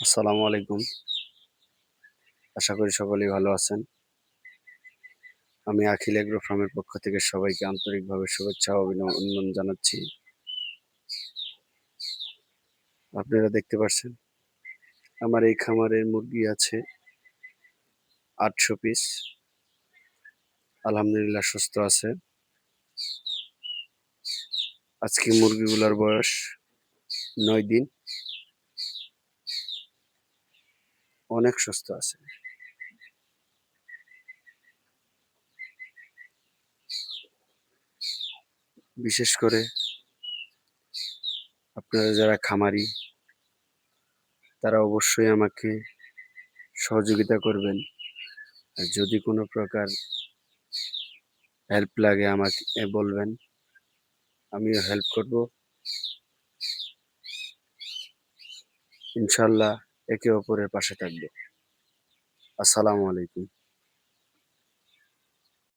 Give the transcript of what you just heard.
আসসালামু আলাইকুম। আশা করি সকলেই ভালো আছেন। আমি আখিল এগ্রো ফার্মের পক্ষ থেকে সবাইকে আন্তরিকভাবে শুভেচ্ছা ও অভিনন্দন জানাচ্ছি। আপনারা দেখতে পাচ্ছেন আমার এই খামারের মুরগি আছে ৮০০ পিস। আলহামদুলিল্লাহ সুস্থ আছে। আজকে মুরগিগুলার বয়স ৯ দিন। অনেক সুস্থ আছে। বিশেষ করে আপনারা যারা খামারি তারা অবশ্যই আমাকে সহযোগিতা করবেন। আর যদি কোনো প্রকার হেল্প লাগে আমাকে বলবেন। আমিও হেল্প করব। ইনশাআল্লাহ একে অপরের পাশে থাকব। আসসালামু আলাইকুম।